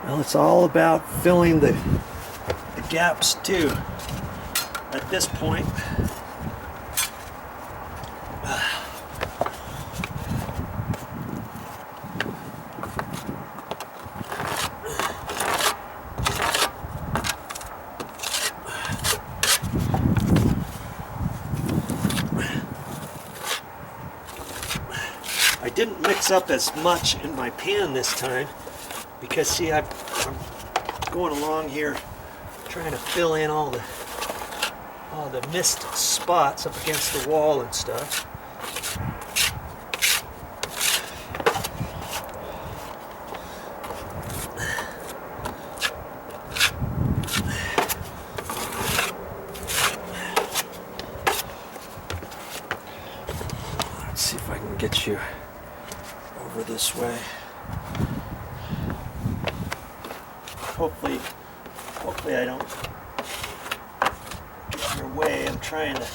Well, it's all about filling the gaps too at this point. I didn't mix up as much in my pan this time because see, I'm going along here trying to fill in all the missed spots up against the wall and stuff. Let's see if I can get you over this way. Hopefully I don't get in your way. I'm trying to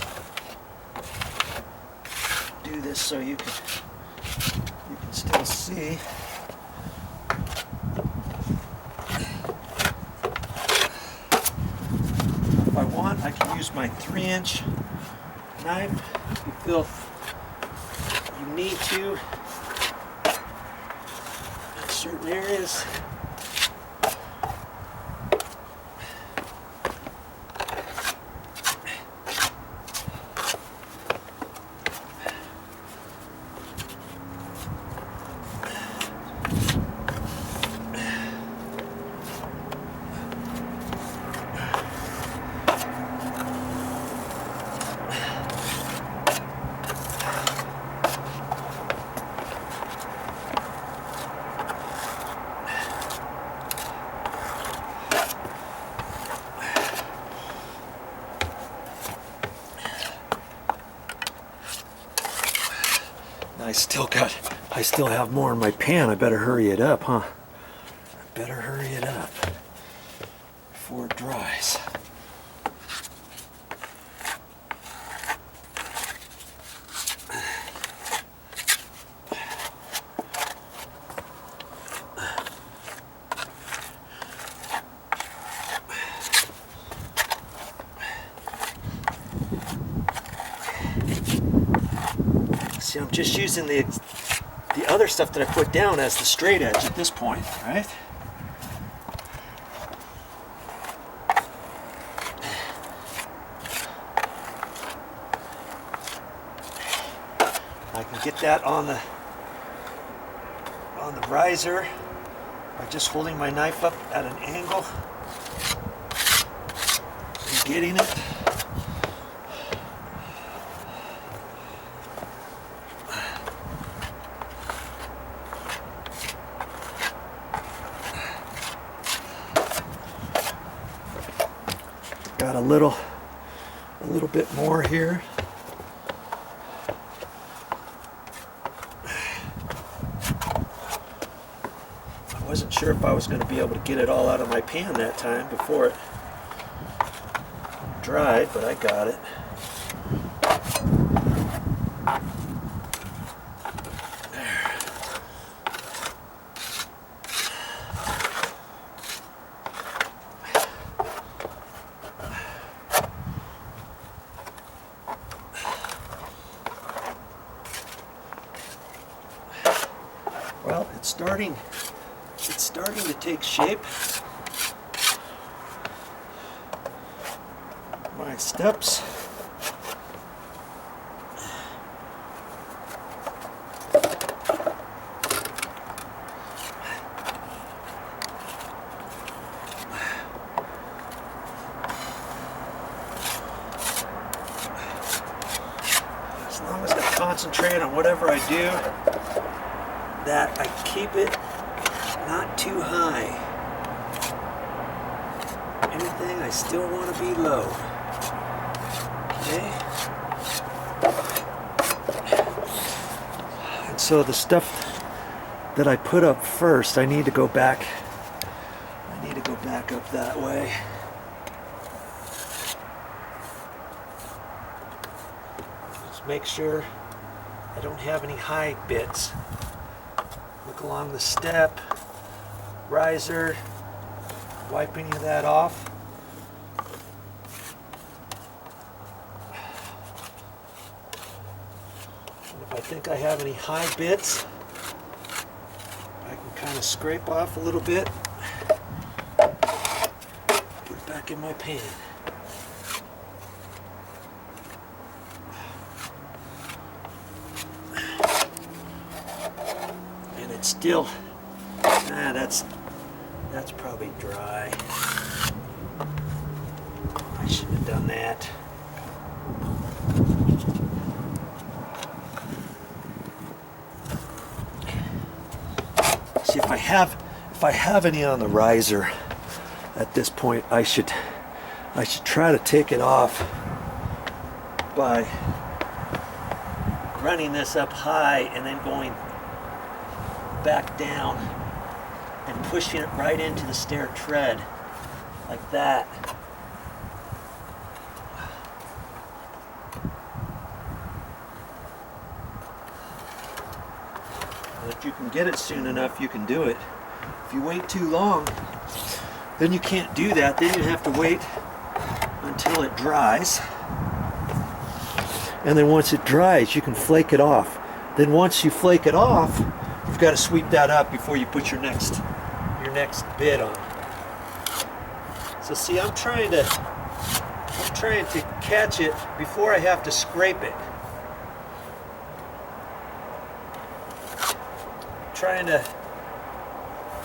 do this so you can still see. If I want, I can use my 3-inch knife if you feel you need to in certain areas. I still have more in my pan. I better hurry it up, huh? I better hurry it up before it dries. See, I'm just using the other stuff that I put down as the straight edge at this point, right? I can get that on the riser by just holding my knife up at an angle and getting it. Got a little bit more here. I wasn't sure if I was going to be able to get it all out of my pan that time before it dried, but I got it. Well, it's starting to take shape. My steps. As long as I concentrate on whatever I do, that I keep it not too high. Anything, I still want to be low. Okay? And so the stuff that I put up first, I need to go back up that way. Just make sure I don't have any high bits. Look along the step. riser, wipe any of that off. And if I think I have any high bits, I can kind of scrape off a little bit. Put it back in my pan. And it's still, that's probably dry. I shouldn't have done that. See, if I have any on the riser at this point, I should try to take it off by running this up high and then going back down and pushing it right into the stair tread like that. And if you can get it soon enough, you can do it. If you wait too long, then you can't do that. Then you have to wait until it dries. And then once it dries, you can flake it off. Then once you flake it off, you've got to sweep that up before you put your next bit on. So see, I'm trying to catch it before I have to scrape it. Trying to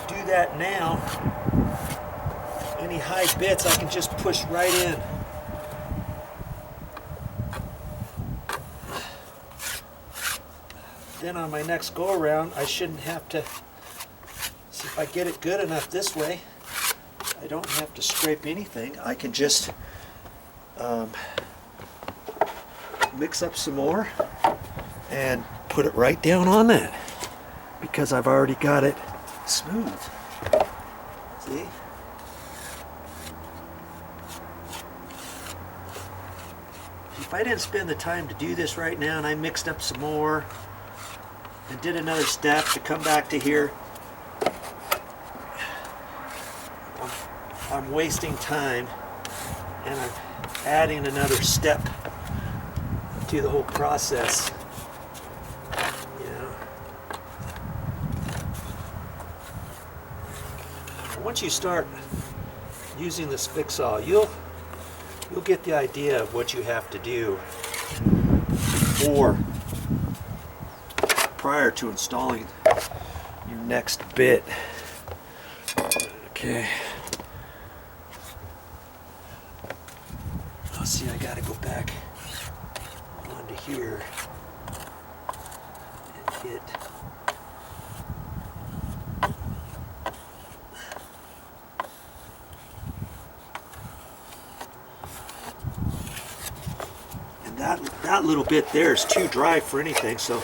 do that now. Any high bits I can just push right in. Then on my next go around, I shouldn't have to, see, if I get it good enough this way, I don't have to scrape anything. I can just mix up some more and put it right down on that, because I've already got it smooth. See? If I didn't spend the time to do this right now and I mixed up some more and did another step to come back to here, I'm wasting time and I'm adding another step to the whole process. You know. Once you start using this fix-all, you'll get the idea of what you have to do prior to installing your next bit. Okay. Oh, see, I gotta go back onto here and hit. And that little bit there is too dry for anything, so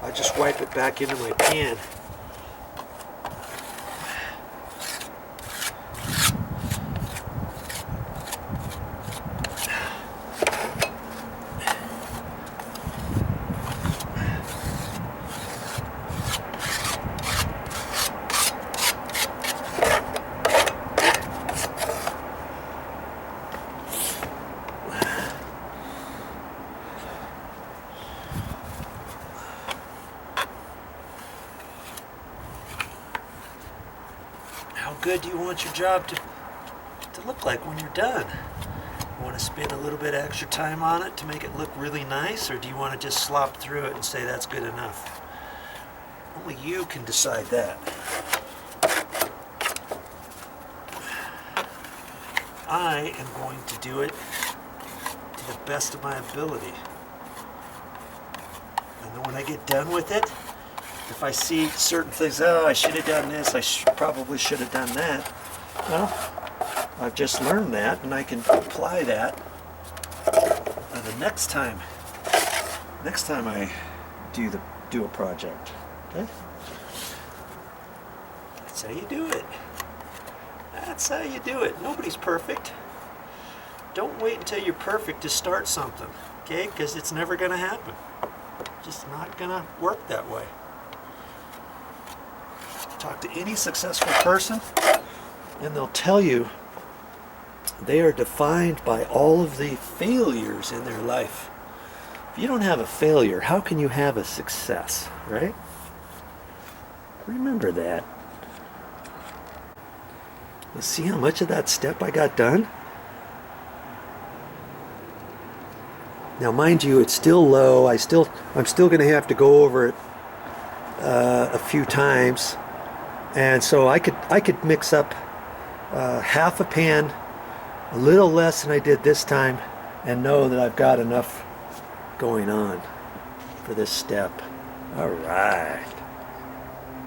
I just wipe it back into my pan. How good do you want your job to look like when you're done? You want to spend a little bit of extra time on it to make it look really nice, or do you want to just slop through it and say that's good enough? Only you can decide that. I am going to do it to the best of my ability. And then when I get done with it, if I see certain things, oh, I should have done this, I probably should have done that. Well, I've just learned that, and I can apply that the next time I do a project. Okay? That's how you do it. That's how you do it. Nobody's perfect. Don't wait until you're perfect to start something, okay? Because it's never going to happen. Just not going to work that way. Talk to any successful person and they'll tell you they are defined by all of the failures in their life. If you don't have a failure, how can you have a success, right? Remember that. Let's see how much of that step I got done. Now, mind you, it's still low. I'm still going to have to go over it a few times, and so I could mix up half a pan, a little less than I did this time, and know that I've got enough going on for this step. All right.